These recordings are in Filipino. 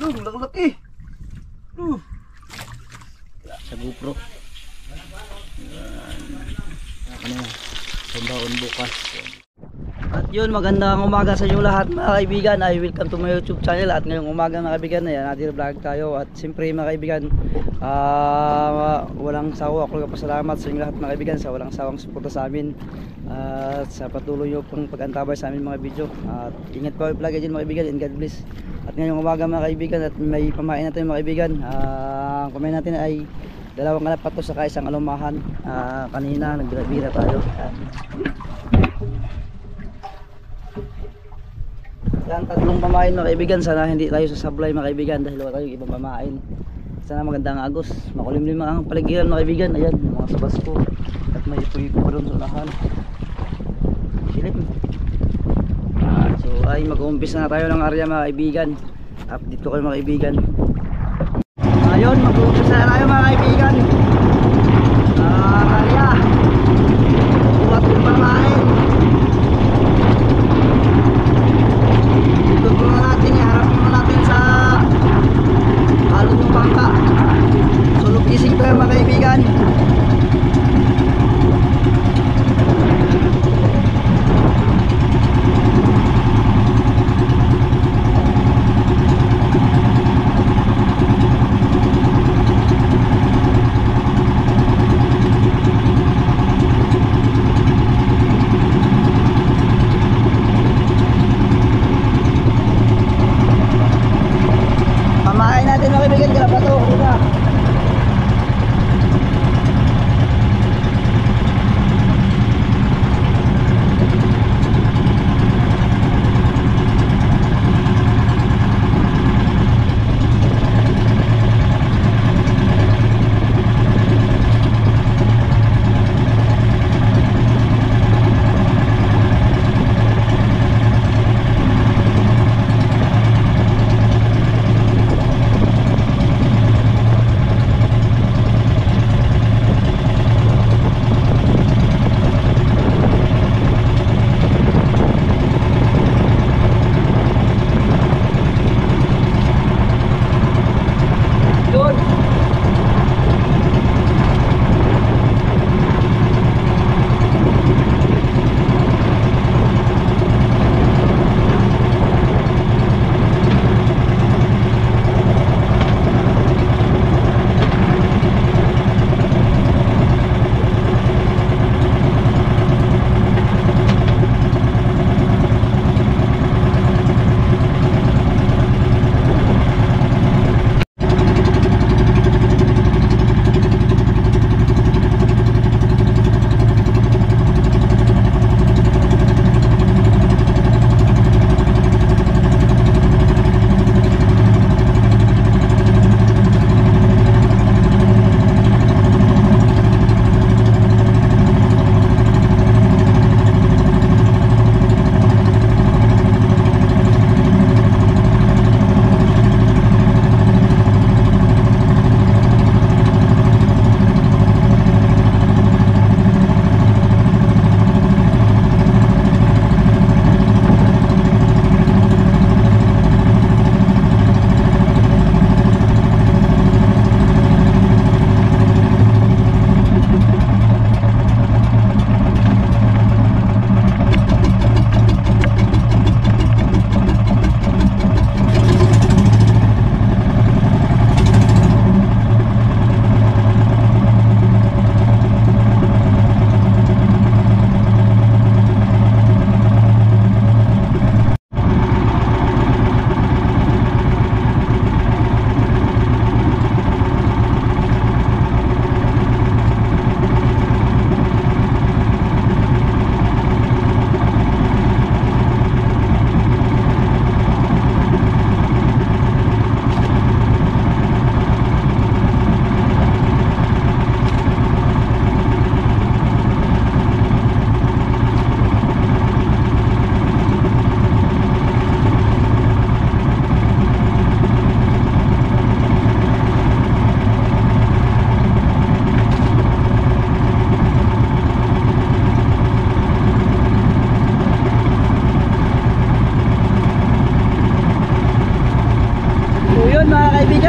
Laki. Sa GoPro. Ano na? Pambaon bukas. At yun, magandang umaga sa inyo lahat mga kaibigan. Ay welcome to my YouTube channel. At ngayong umaga mga kaibigan, ayan, natin vlog tayo. At siyempre mga kaibigan, walang sawa ako nagpasalamat sa inyo lahat mga kaibigan sa walang sawang suporta sa amin. At sa patuloy nyo pang pag-antabay sa amin mga video. At ingat po vlog dyan mga kaibigan, and God bless. At ngayong umaga mga kaibigan, at may pamain natin mga kaibigan. Ang pamain natin ay dalawang kalapatos saka isang alumahan. Kanina nagbira tayo. Yan, tatlong pamain mga kaibigan. Sana hindi tayo sasablay mga kaibigan dahil wala tayong ibang pamain. Sana magandang agos. Makulimlim ang paligiran mga kaibigan. Ayan, yung mga sabas ko. At may ipo-ipo pa doon sa unahan. Silip. So ay mag-uumpisa na tayo ng area mga kaibigan. Update ko kayo mga kaibigan. Ayun, mag-uumpisa na tayo mga kaibigan. Area. Buhat yung pamain. Ikot muna natin, iharap muna natin sa halong yung bangka. Sulog ising ko yan mga kaibigan. Pamain natin mga kaibigan, kalapato. Una.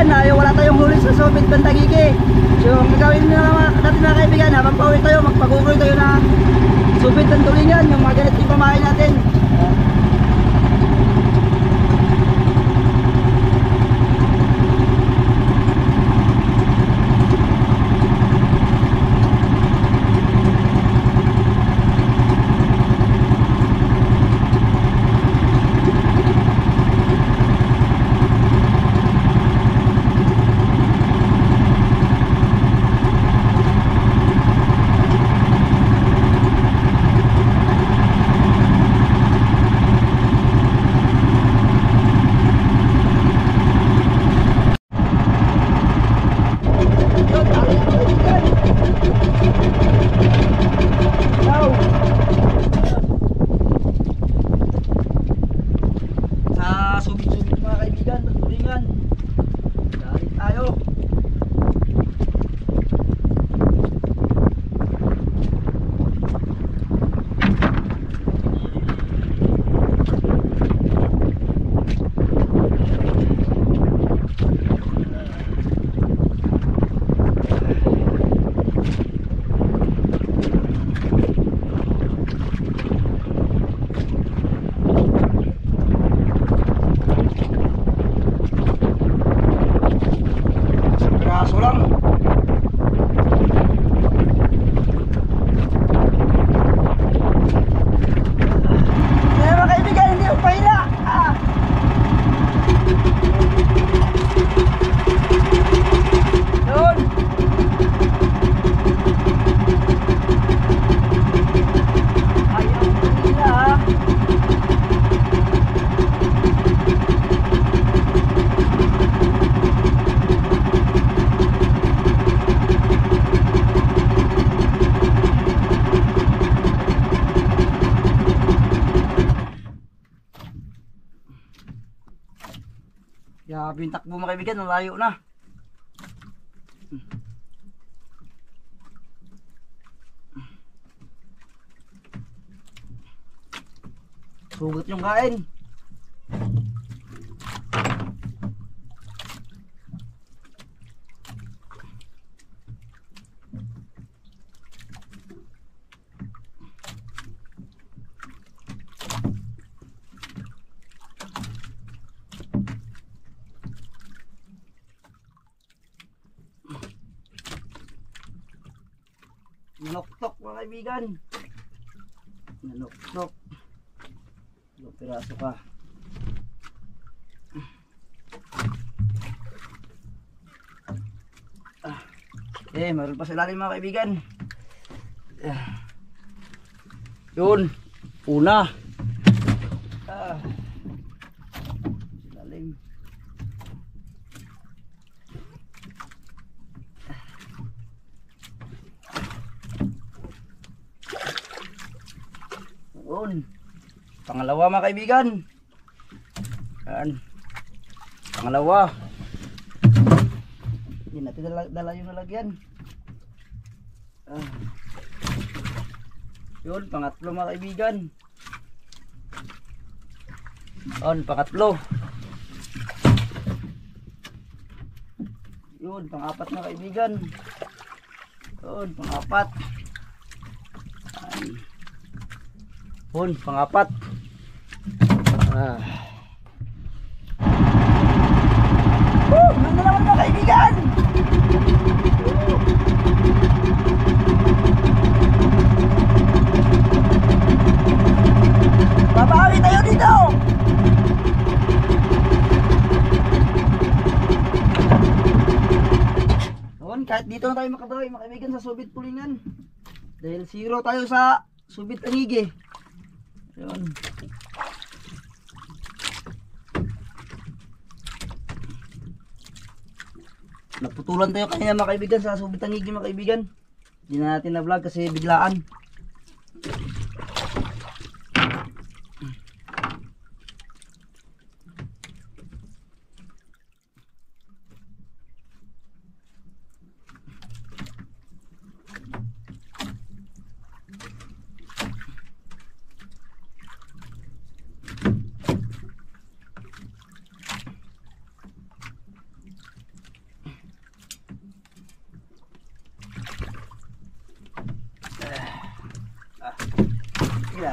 kaibigan na yung wala tayong huli sa Subic Bantagigi. So ang gagawin natin mga kaibigan, habang pauwi tayo, magpaguguloy tayo na Subic ng tulingan, yung mga ganit ipamahay natin. Grabe yung takbo mga kaibigan, malayo na. Sugat yung kain. Nanoktok mga kaibigan. Nanoktok. Ilang piraso ka. Meron pa sa ilalim mga kaibigan. Yun. Una. Ilalim. Yun. Pangalawa mga kaibigan. Yan. Pangalawa. Hindi natin dala yung nalagyan. Yun, pangatlo mga kaibigan. Yun, pangatlo. Yun, pangapat mga kaibigan. Yun, pangapat. Yun, pangapat. Ano naman mga kaibigan? Babawi tayo dito. Noon, kahit dito na tayo makadawi mga kaibigan sa Subic Tulingan. Dahil 0 tayo sa Subic Tanigi. Ayun. Naputulan tayo kanina mga kaibigan sa Subic Tanigi mga kaibigan. Hindi na natin na vlog kasi biglaan.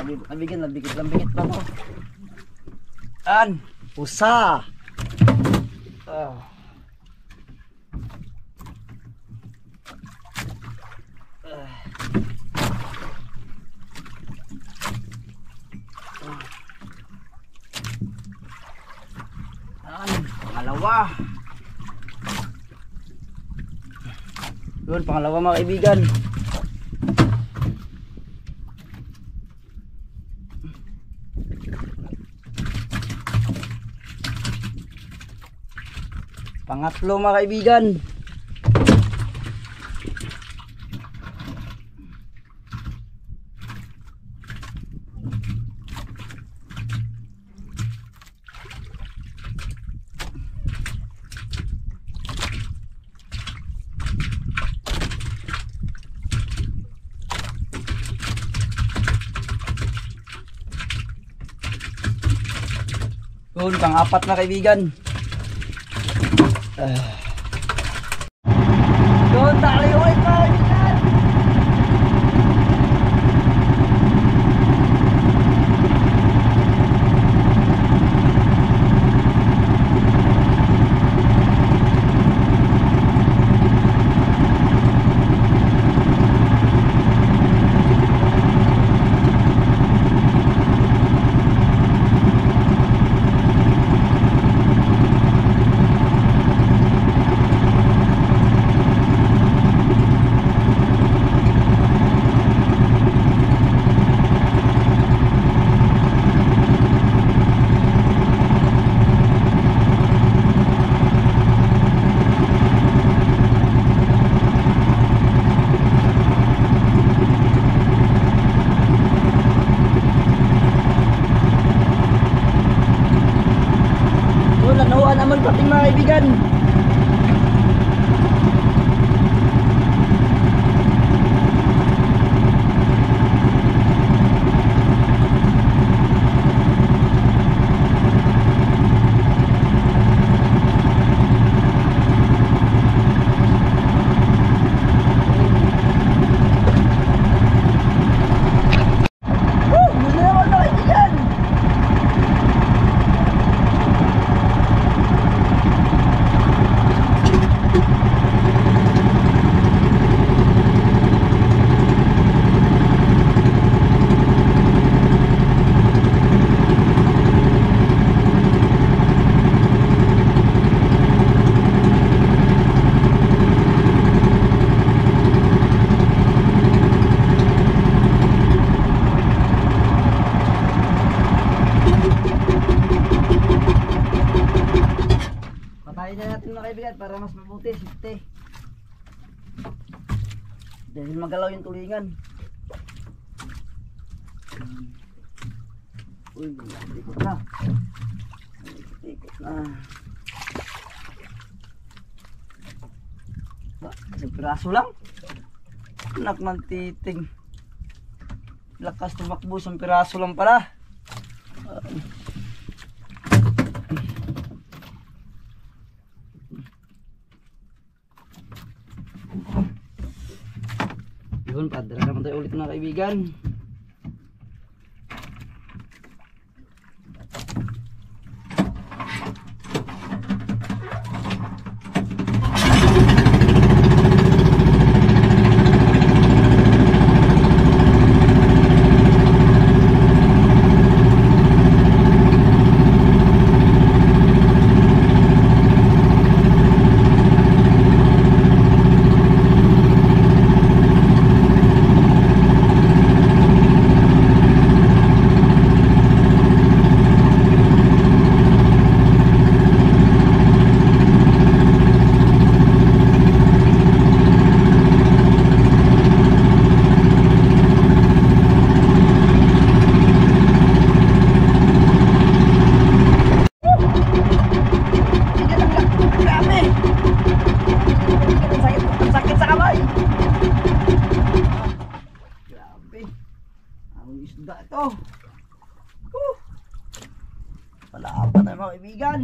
Kaibigan, lambikit pa to. Pusa. Pangalawa. Yun, pangalawa mga kaibigan. Pangatlo mga kaibigan. Yun, pang-apat na kaibigan. Yun, tali ulit mga kaibigan. Naman pating mga kaibigan. Para mas mabuti, safety. Dahil magalaw yung tulingan. Uy, ikot na. Ikot na. Isang piraso lang. Anak ng titing. Lakas tumakbo, isang piraso lang pala. Yun, padala naman tayo ulit mga kaibigan. Palaban na mga kaibigan.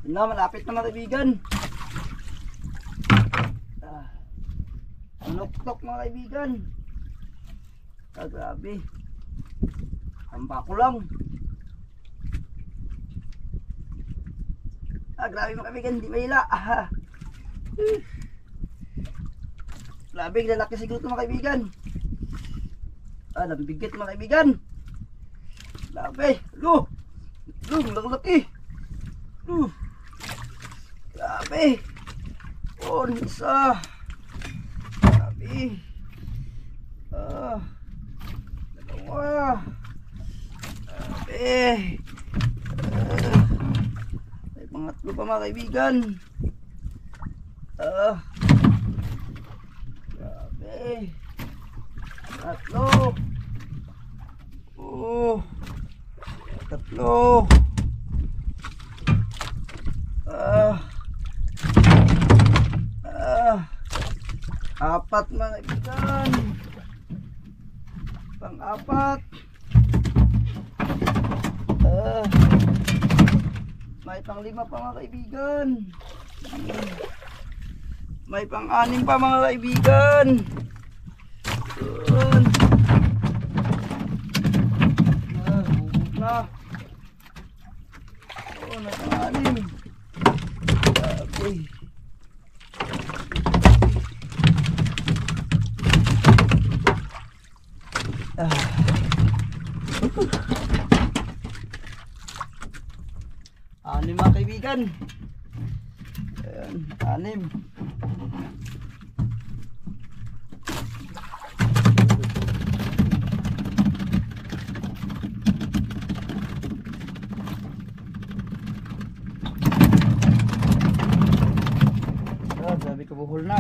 Na, malapit na mga kaibigan. Nuktok mga kaibigan. Grabe. Tamba ko lang. Grabe mga kaibigan, hindi mahila. Grabe, lalaki siguro ito mga kaibigan. Nabibigit mga kaibigan. Grabe, laki. Grabe. Isa. Grabe. Dalawa. Grabe. May pangatlo pa mga kaibigan. Grabe. Tatlo. Tatlo. Apat mga kaibigan. Pang-apat. May pang-lima pa mga kaibigan. May pang-anim pa mga kaibigan. Yun. Na. Na pang-anim. Okay. Anim mga kaibigan. Ayan, anim. Sabi ko buhol na.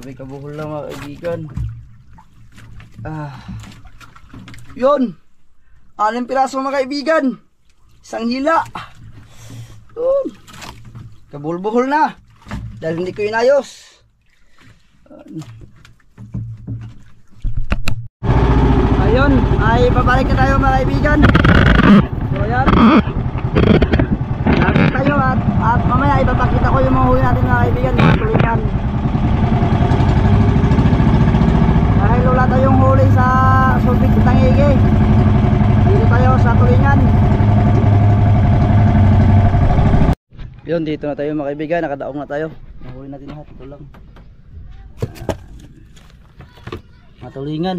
May kabuhol lang mga kaibigan. Yun, 6 piraso mga kaibigan. Isang hila. Yun. Kabuhol-buhol na dahil hindi ko inayos. Ayun, ay babalik na tayo mga kaibigan. So ayan, lapit tayo at mamaya ipapakita ko yung mga huli natin mga kaibigan, mga tulingan. Dahil wala tayong huli sa Sulbit Tangigi, dito tayo sa tulingan. Yun, dito na tayo mga kaibigan, nakadaong na tayo. Nahuli natin lahat, ito lang. Matulingan.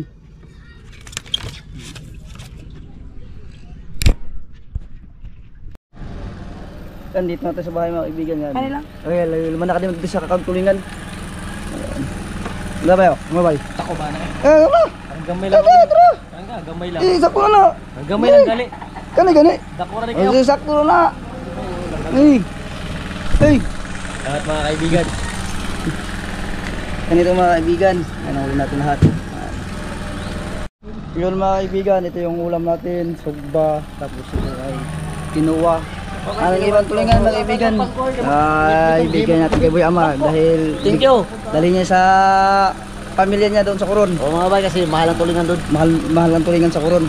Kan dito na tayo sa bahay mga kaibigan. Kaya lang. Okay, luman na ka din sa kakagtulingan. Wala ba yun? Umabay. Tako ba na? Wala. Ang gamay lang. Tara. Ang gamay lang. Sakto na. Ang gamay lang gali. Gani. Dako na rin kayo. Sakto na. Hey. Lahat mga kaibigan. Ganito mga kaibigan. Ano ulam natin lahat. Yun mga kaibigan, ito yung ulam natin. Sugba, tapos ito ay kinuwa. Ang ibang tulingan mga kaibigan, ibigay natin kay Boy Ama dahil Thank you. dali niya sa pamilya niya doon sa Coron. O mga bay kasi mahal ang tulingan doon. Mahal ang tulingan sa Coron.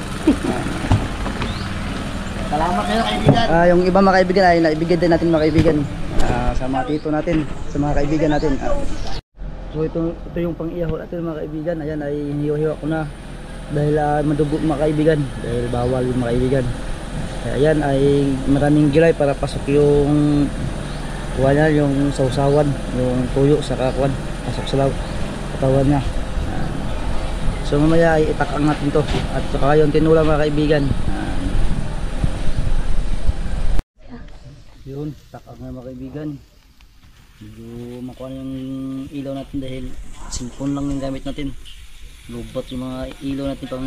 Salamat kayo kaibigan. Yung iba mga kaibigan ay naibigay din natin mga kaibigan sa mga tito natin, sa mga kaibigan natin. So ito yung pang-iyaho natin mga kaibigan. Ayan ay hiniwa-hiwa ko na dahil madugo mga kaibigan, dahil bawal yung mga kaibigan. Ayan ay maraming gilay para pasok yung kuha yung sausawan, yung tuyo sa kakuan, pasok sa katawan niya. So mamaya ay itakang natin to at saka yung tinula mga kaibigan. Yun, takang nga mga kaibigan. Medyo makuha yung ilaw natin dahil cellphone lang yung gamit natin. Lubot yung mga ilaw natin pang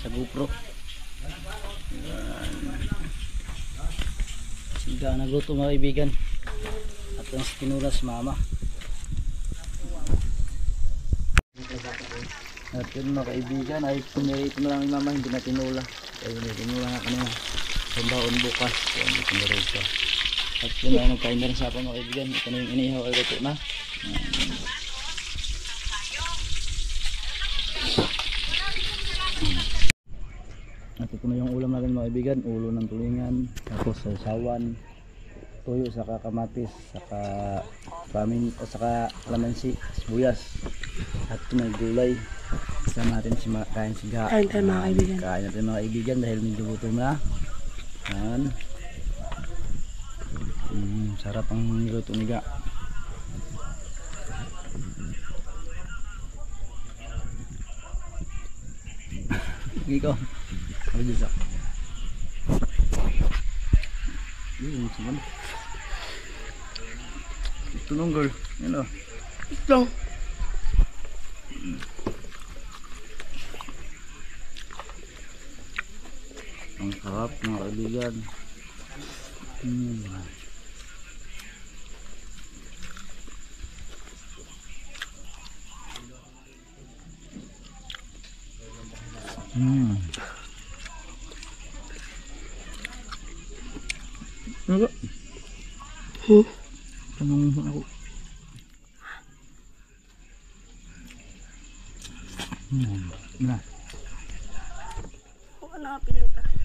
sa GoPro. Siga nagluto mga kaibigan. At ang tinulas mama. At yun mga kaibigan ay pinirito na lang yung mama, hindi na tinula. Kaya tinula na kanina. Sa baon bukas. Kaya hindi tinirito. At yun na nagkain na rin sa akin mga kaibigan. Ito na yung inihaw ay luto na. At ito na yung ulam natin mga kaibigan. Ulo ng tulingan, tapos sawan, tuyo, saka kamatis, saka pamin, o saka kalamansi, sibuyas. At ito may gulay. Kasama natin si kain siga. Kain tayo mga kaibigan. Kain natin mga kaibigan dahil medyo gutom na. Yan. Sarap ang niluto niga. Giko. Ano dito? Suman. Ito nung girl. Yan o. Ito. Ang sarap mga kaibigan. Ano ba? Tanong ako. Wala na pindutan.